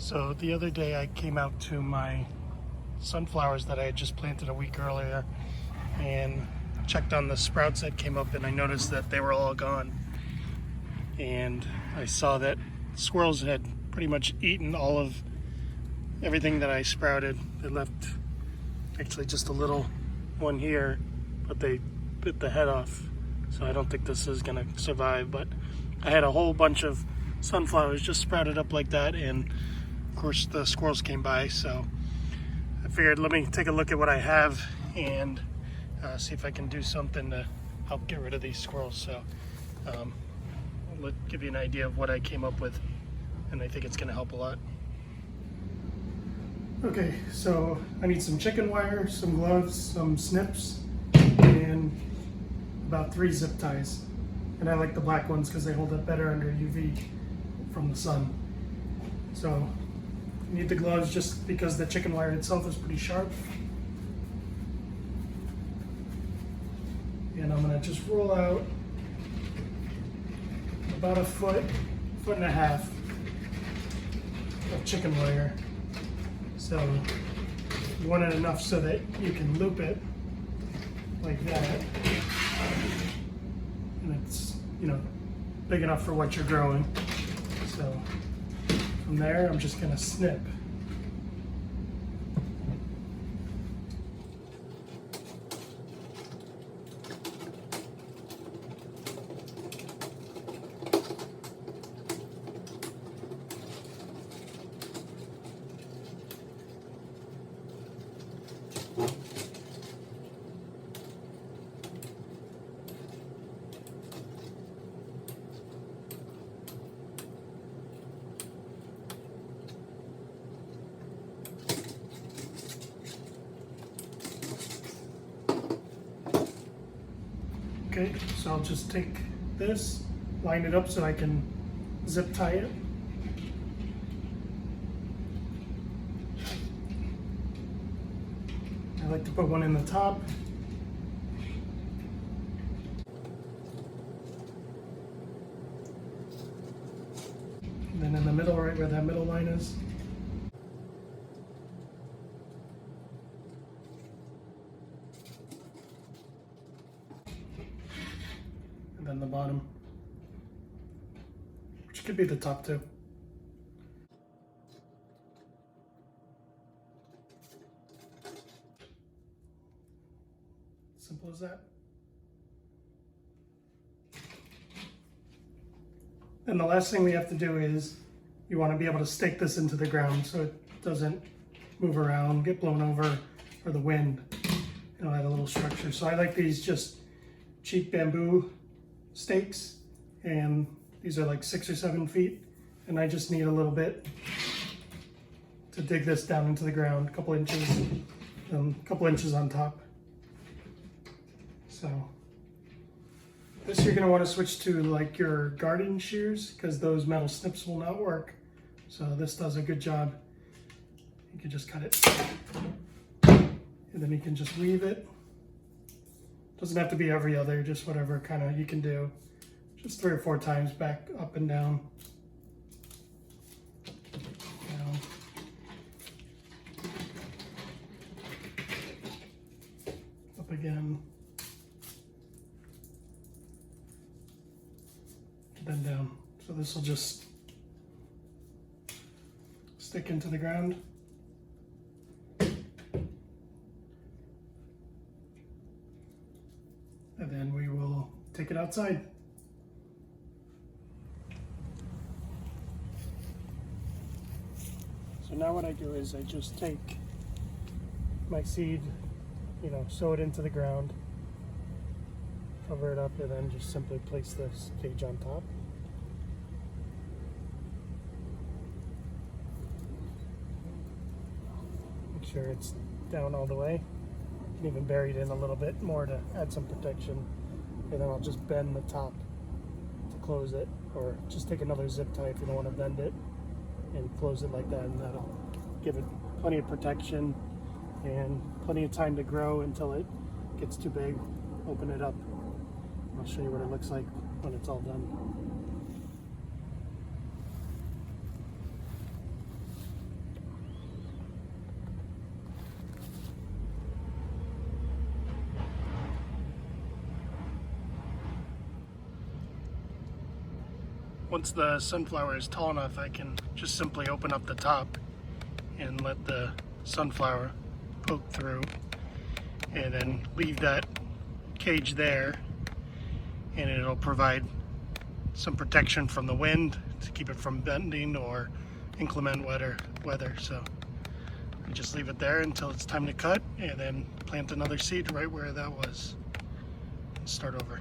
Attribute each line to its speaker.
Speaker 1: So the other day I came out to my sunflowers that I had just planted a week earlier and checked on the sprouts that came up, and I noticed that they were all gone. And I saw that squirrels had pretty much eaten all of everything that I sprouted. They left actually just a little one here, but they bit the head off. So I don't think this is gonna survive, but I had a whole bunch of sunflowers just sprouted up like that, and of course the squirrels came by, so I figured let me take a look at what I have and see if I can do something to help get rid of these squirrels. So I'll give you an idea of what I came up with, and I think it's gonna help a lot. Okay, so I need some chicken wire, some gloves, some snips, and about 3 zip ties. And I like the black ones because they hold up better under UV from the sun. So you need the gloves just because the chicken wire itself is pretty sharp. And I'm gonna just roll out about a foot and a half of chicken wire. So you want it enough so that you can loop it like that. And it's, big enough for what you're growing. So from there, I'm just gonna snip. Okay, so I'll just take this, line it up so I can zip tie it. I like to put one in the top. And then in the middle, right where that middle line is. And then the bottom, which could be the top too. Simple as that. And the last thing we have to do is you want to be able to stake this into the ground so it doesn't move around, get blown over, or the wind. It'll add a little structure. So I like these just cheap bamboo stakes, and these are like 6 or 7 feet, and I just need a little bit to dig this down into the ground, a couple inches on top. So this you're going to want to switch to like your garden shears because those metal snips will not work. So this does a good job. You can just cut it, and then you can just weave it. Doesn't have to be every other, just whatever kind of you can do. Just 3 or 4 times back, up and down. Down. Up again. Then down. So this will just stick into the ground. And then we will take it outside. So now what I do is I just take my seed, sow it into the ground, cover it up, and then just simply place the stage on top. Make sure it's down all the way. Even buried in a little bit more to add some protection, and then I'll just bend the top to close it, or just take another zip tie if you don't want to bend it, and close it like that, and that'll give it plenty of protection and plenty of time to grow until it gets too big. Open it up. I'll show you what it looks like when it's all done. once the sunflower is tall enough, I can just simply open up the top and let the sunflower poke through, and then leave that cage there, and it'll provide some protection from the wind to keep it from bending or inclement weather. So I just leave it there until it's time to cut, and then plant another seed right where that was and start over.